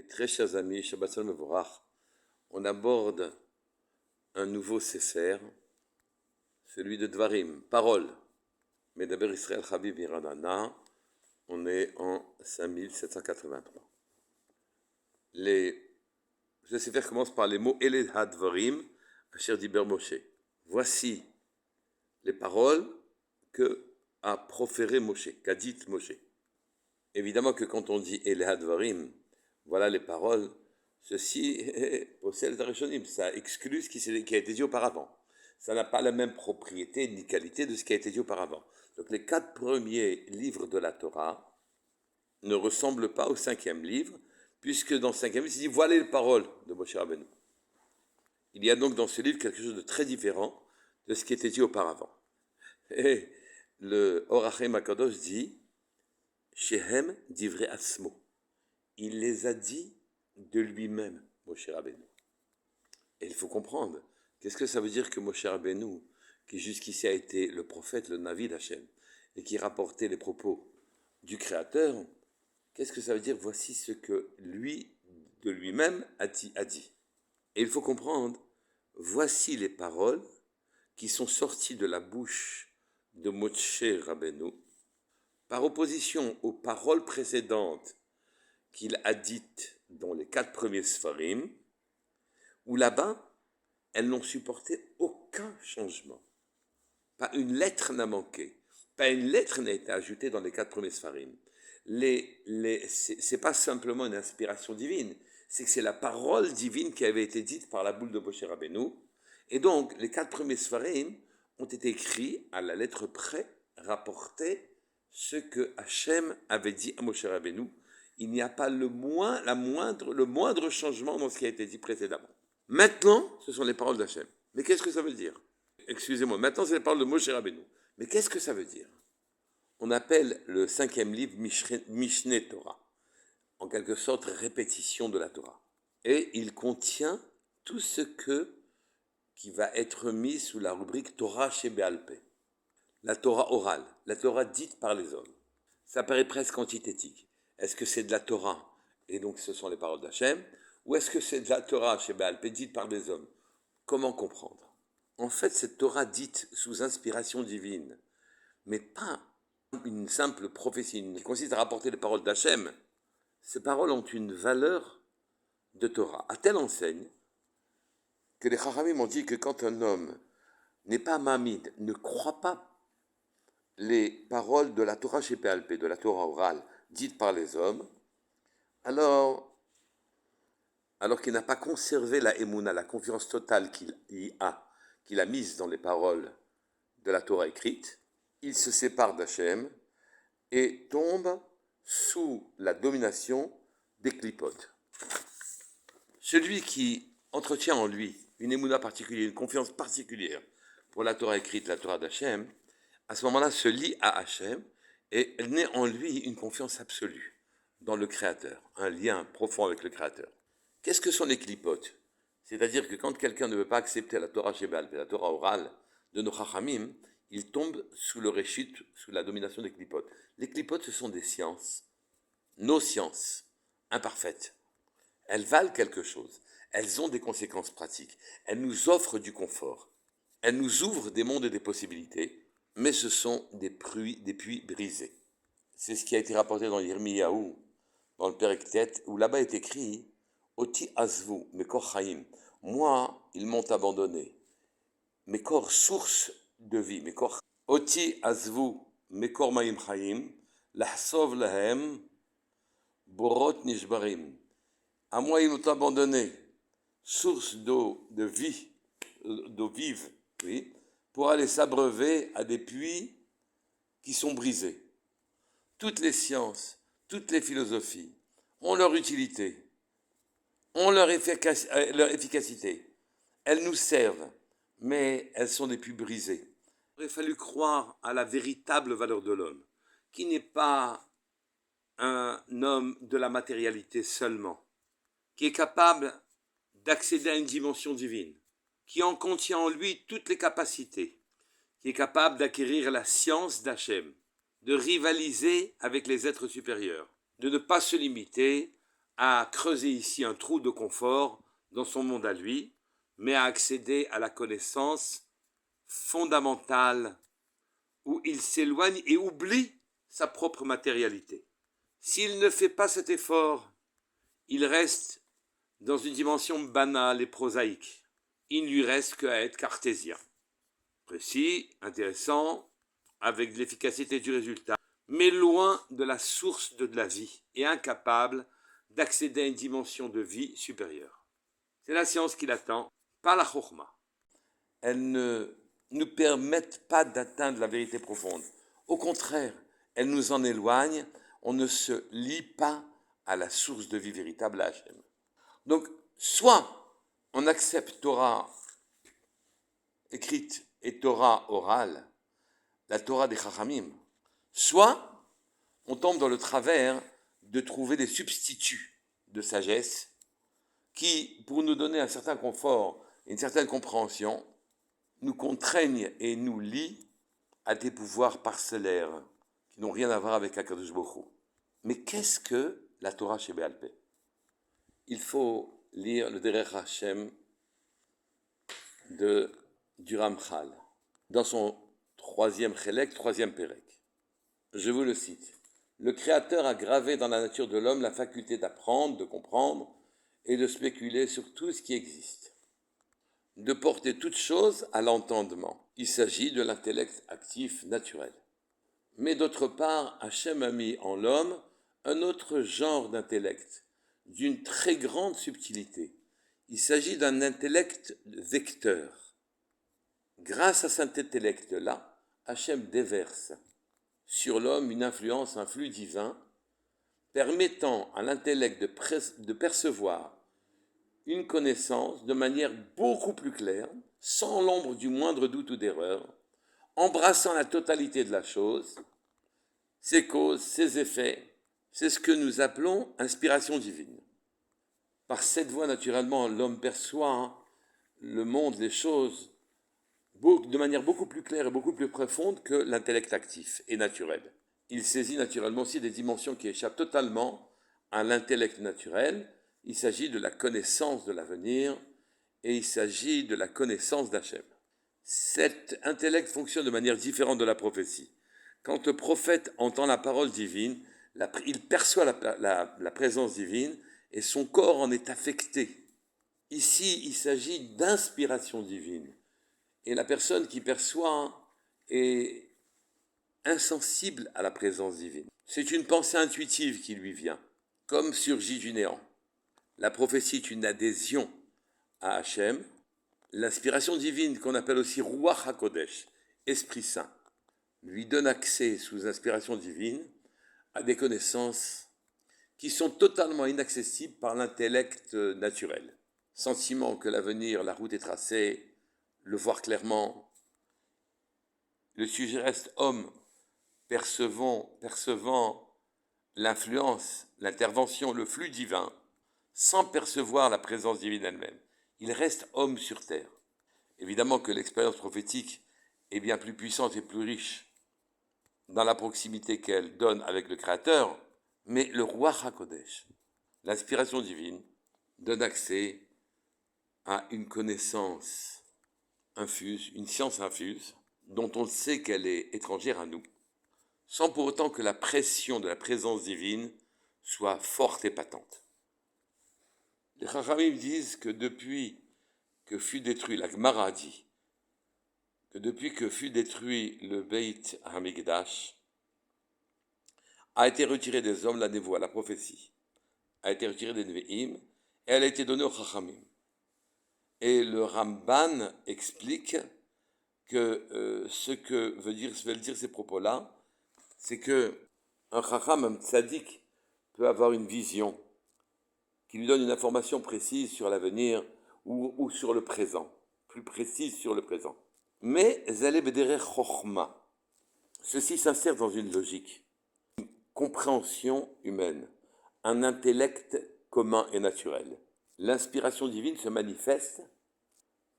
Mes très chers amis, Shabbat Shalom Mevorach, on aborde un nouveau Sefer, celui de Dvarim, parole. Medaber Israël Chabib Iranana, on est en 5783. Le Sefer commence par les mots Ele Hadvarim, Asher Diber Moshe. Voici les paroles que a proféré Moshe, qu'a dit Moshe. Évidemment que quand on dit Ele Hadvarim, voilà les paroles, ceci possède la Rishonim, ça exclut ce qui a été dit auparavant. Ça n'a pas la même propriété ni qualité de ce qui a été dit auparavant. Donc les 4 premiers livres de la Torah ne ressemblent pas au 5e livre, puisque dans le 5e livre, il dit voilà les paroles de Moshe Rabbeinu. Il y a donc dans ce livre quelque chose de très différent de ce qui était dit auparavant. Et le Or HaChaim HaKadosh dit Shehem divrei atzmo. Il les a dit de lui-même, Moshe Rabbeinu. Et il faut comprendre, qu'est-ce que ça veut dire que Moshe Rabbeinu, qui jusqu'ici a été le prophète, le Navi d'Hachem, et qui rapportait les propos du Créateur, qu'est-ce que ça veut dire? Voici ce que lui, de lui-même, a dit. Et il faut comprendre, voici les paroles qui sont sorties de la bouche de Moshe Rabbeinu, par opposition aux paroles précédentes qu'il a dites dans les 4 premiers Sfarim, où là-bas, elles n'ont supporté aucun changement. Pas une lettre n'a manqué. Pas une lettre n'a été ajoutée dans les 4 premiers Sfarim. C'est pas simplement une inspiration divine, c'est que c'est la parole divine qui avait été dite par la boule de Moshe Rabbeinu. Et donc, les 4 premiers Sfarim ont été écrits à la lettre près, rapportés ce que Hachem avait dit à Moshe Rabbeinu. Il n'y a pas le moindre changement dans ce qui a été dit précédemment. Maintenant, ce sont les paroles d'Hachem. Mais qu'est-ce que ça veut dire? Excusez-moi, maintenant c'est les paroles de Moshe Rabbeinu. Mais qu'est-ce que ça veut dire? On appelle le 5e livre Mishneh Torah, en quelque sorte répétition de la Torah. Et il contient tout ce qui va être mis sous la rubrique Torah Shebe'al Peh, la Torah orale, la Torah dite par les hommes. Ça paraît presque antithétique. Est-ce que c'est de la Torah, et donc ce sont les paroles d'Hachem, ou est-ce que c'est de la Torah Shebe'al Peh dite par des hommes? Comment comprendre? En fait, cette Torah dite sous inspiration divine, mais pas une simple prophétie qui consiste à rapporter les paroles d'Hachem, ces paroles ont une valeur de Torah, à telle enseigne que les Chachamim ont dit que quand un homme n'est pas mamid, ne croit pas les paroles de la Torah Shebe'al Peh, de la Torah orale, dite par les hommes, alors qu'il n'a pas conservé la émouna, la confiance totale qu'il a mise dans les paroles de la Torah écrite, il se sépare d'Hachem et tombe sous la domination des clipotes. Celui qui entretient en lui une émouna particulière, une confiance particulière pour la Torah écrite, la Torah d'Hachem, à ce moment-là se lie à Hachem et elle naît en lui une confiance absolue dans le Créateur, un lien profond avec le Créateur. Qu'est-ce que sont les clipotes? C'est-à-dire que quand quelqu'un ne veut pas accepter la Torah Shebe'al Peh, la Torah orale de nos Chachamim, il tombe sous le réchit, sous la domination des clipotes. Les clipotes, ce sont des sciences, nos sciences, imparfaites. Elles valent quelque chose, elles ont des conséquences pratiques, elles nous offrent du confort, elles nous ouvrent des mondes et des possibilités, mais ce sont des puits brisés. C'est ce qui a été rapporté dans Yirmiyahu, dans le Perek-Tet, où là-bas est écrit Oti azvu, mekor chaim. Moi, ils m'ont abandonné. Mekor, source de vie. Mekor. Oti azvu, mekor maim chaim. Lahsov lahem, borot nishbarim. À moi, ils m'ont abandonné. Source d'eau, de vie, d'eau vive, oui, pour aller s'abreuver à des puits qui sont brisés. Toutes les sciences, toutes les philosophies ont leur utilité, ont leur efficacité. Elles nous servent, mais elles sont des puits brisés. Il aurait fallu croire à la véritable valeur de l'homme, qui n'est pas un homme de la matérialité seulement, qui est capable d'accéder à une dimension divine, qui en contient en lui toutes les capacités, qui est capable d'acquérir la science d'Hachem, de rivaliser avec les êtres supérieurs, de ne pas se limiter à creuser ici un trou de confort dans son monde à lui, mais à accéder à la connaissance fondamentale où il s'éloigne et oublie sa propre matérialité. S'il ne fait pas cet effort, il reste dans une dimension banale et prosaïque. Il ne lui reste qu'à être cartésien. Précis, intéressant, avec de l'efficacité du résultat, mais loin de la source de la vie et incapable d'accéder à une dimension de vie supérieure. C'est la science qui l'attend, pas la chokhma. Elles ne nous permettent pas d'atteindre la vérité profonde. Au contraire, elles nous en éloignent. On ne se lie pas à la source de vie véritable, à Hachem. Donc, soit on accepte Torah écrite et Torah orale, la Torah des Chachamim, soit on tombe dans le travers de trouver des substituts de sagesse qui, pour nous donner un certain confort, une certaine compréhension, nous contraignent et nous lient à des pouvoirs parcellaires qui n'ont rien à voir avec Akadosh Baruch Hu. Mais qu'est-ce que la Torah chez Béal Pé? Il faut lire le Derech Hashem du Ramchal, dans son troisième Chelek, troisième Pérek. Je vous le cite. Le Créateur a gravé dans la nature de l'homme la faculté d'apprendre, de comprendre et de spéculer sur tout ce qui existe, de porter toute chose à l'entendement. Il s'agit de l'intellect actif naturel. Mais d'autre part, Hachem a mis en l'homme un autre genre d'intellect, d'une très grande subtilité. Il s'agit d'un intellect vecteur. Grâce à cet intellect-là, Hachem déverse sur l'homme une influence, un flux divin, permettant à l'intellect de percevoir une connaissance de manière beaucoup plus claire, sans l'ombre du moindre doute ou d'erreur, embrassant la totalité de la chose, ses causes, ses effets. C'est ce que nous appelons inspiration divine. Par cette voie, naturellement, l'homme perçoit le monde, les choses, de manière beaucoup plus claire et beaucoup plus profonde que l'intellect actif et naturel. Il saisit naturellement aussi des dimensions qui échappent totalement à l'intellect naturel. Il s'agit de la connaissance de l'avenir et il s'agit de la connaissance d'Hachem. Cet intellect fonctionne de manière différente de la prophétie. Quand le prophète entend la parole divine, il perçoit la présence divine et son corps en est affecté. Ici, il s'agit d'inspiration divine. Et la personne qui perçoit est insensible à la présence divine. C'est une pensée intuitive qui lui vient, comme surgit du néant. La prophétie est une adhésion à Hachem. L'inspiration divine, qu'on appelle aussi Ruach HaKodesh, Esprit Saint, lui donne accès, sous inspiration divine, à des connaissances qui sont totalement inaccessibles par l'intellect naturel. Sentiment que l'avenir, la route est tracée, le voir clairement. Le sujet reste homme, percevant l'influence, l'intervention, le flux divin, sans percevoir la présence divine elle-même. Il reste homme sur terre. Évidemment que l'expérience prophétique est bien plus puissante et plus riche dans la proximité qu'elle donne avec le Créateur, mais le Ruach HaKodesh, l'inspiration divine, donne accès à une connaissance infuse, une science infuse, dont on sait qu'elle est étrangère à nous, sans pour autant que la pression de la présence divine soit forte et patente. Les Chachamim disent que depuis que fut détruit, la Gemara dit, que depuis que fut détruit le Beit HaMikdash, a été retiré des hommes la névoie, la prophétie, a été retirée des Nevi'im, et elle a été donnée aux Chachamim. Et le Ramban explique que ce que veulent dire ces propos-là, c'est que un Chacham, un tzaddik, peut avoir une vision qui lui donne une information précise sur l'avenir ou sur le présent, plus précise sur le présent. Mais Zaleh Bederech Chochma, ceci s'insère dans une logique, une compréhension humaine, un intellect commun et naturel. L'inspiration divine se manifeste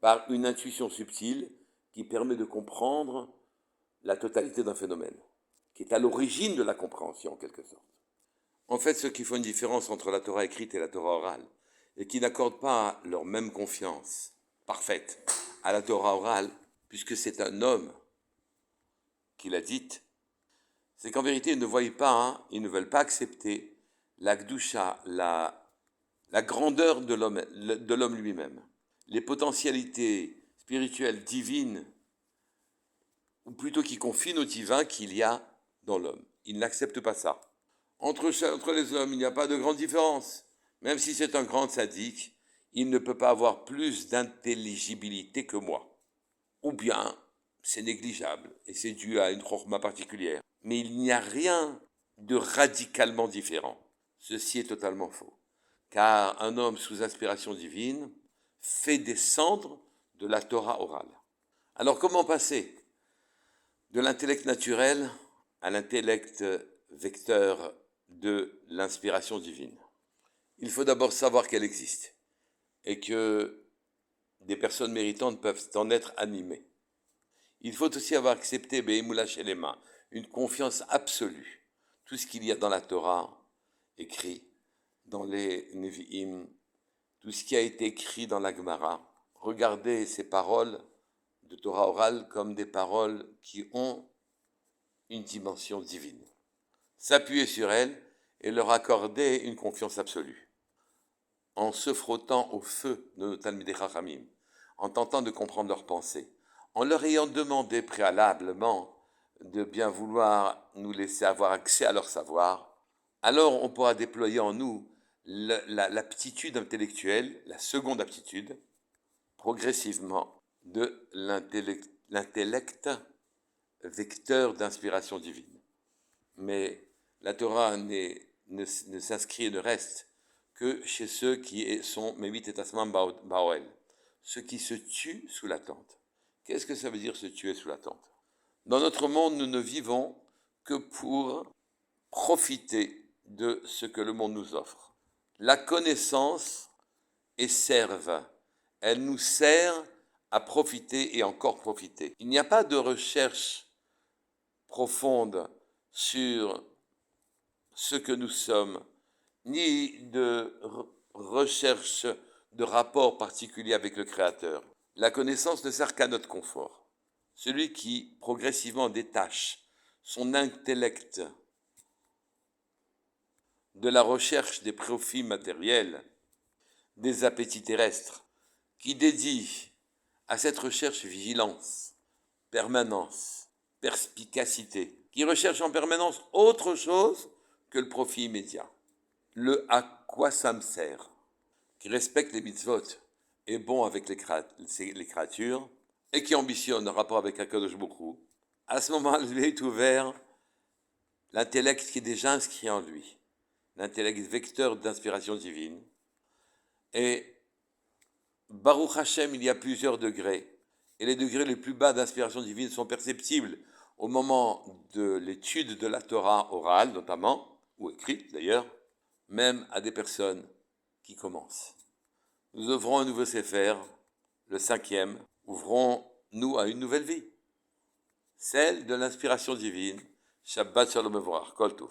par une intuition subtile qui permet de comprendre la totalité d'un phénomène, qui est à l'origine de la compréhension en quelque sorte. En fait, ceux qui font une différence entre la Torah écrite et la Torah orale, et qui n'accordent pas leur même confiance parfaite à la Torah orale, puisque c'est un homme qui l'a dite, c'est qu'en vérité, ils ne voient pas, ils ne veulent pas accepter la Gdusha, la grandeur de l'homme lui-même, les potentialités spirituelles divines, ou plutôt qui confient au divin qu'il y a dans l'homme. Ils n'acceptent pas ça. Entre les hommes, il n'y a pas de grande différence. Même si c'est un grand sadique, il ne peut pas avoir plus d'intelligibilité que moi. Ou bien, c'est négligeable et c'est dû à une chorma particulière. Mais il n'y a rien de radicalement différent. Ceci est totalement faux. Car un homme sous inspiration divine fait descendre de la Torah orale. Alors comment passer de l'intellect naturel à l'intellect vecteur de l'inspiration divine? Il faut d'abord savoir qu'elle existe et que des personnes méritantes peuvent en être animées. Il faut aussi avoir accepté Be'emula Shelema, une confiance absolue. Tout ce qu'il y a dans la Torah, écrit dans les Nevi'im, tout ce qui a été écrit dans la Gemara. Regardez ces paroles de Torah orale comme des paroles qui ont une dimension divine. S'appuyer sur elles et leur accorder une confiance absolue. En se frottant au feu de nos Talmidei Chachamim, en tentant de comprendre leurs pensées, en leur ayant demandé préalablement de bien vouloir nous laisser avoir accès à leur savoir, alors on pourra déployer en nous l'aptitude intellectuelle, la seconde aptitude, progressivement, de l'intellect vecteur d'inspiration divine. Mais la Torah ne s'inscrit et ne reste que chez ceux qui sont Mevit et Tasman Baoel, ceux qui se tuent sous l'attente. Qu'est-ce que ça veut dire se tuer sous l'attente? Dans notre monde, nous ne vivons que pour profiter de ce que le monde nous offre. La connaissance est serve. Elle nous sert à profiter et encore profiter. Il n'y a pas de recherche profonde sur ce que nous sommes, ni de recherche de rapport particulier avec le Créateur. La connaissance ne sert qu'à notre confort. Celui qui progressivement détache son intellect de la recherche des profits matériels, des appétits terrestres, qui dédie à cette recherche vigilance, permanence, perspicacité, qui recherche en permanence autre chose que le profit immédiat. Le à quoi ça me sert, qui respecte les mitzvot, est bon avec les créatures, et qui ambitionne un rapport avec Akadosh Baruch Hu, à ce moment-là, lui est ouvert l'intellect qui est déjà inscrit en lui, l'intellect vecteur d'inspiration divine. Et Baruch Hashem, il y a plusieurs degrés. Et les degrés les plus bas d'inspiration divine sont perceptibles au moment de l'étude de la Torah orale, notamment, ou écrite d'ailleurs, même à des personnes qui commencent. Nous ouvrons un nouveau Sefer, le 5e, ouvrons-nous à une nouvelle vie, celle de l'inspiration divine. Shabbat Shalom Mevorach, Kol Tov.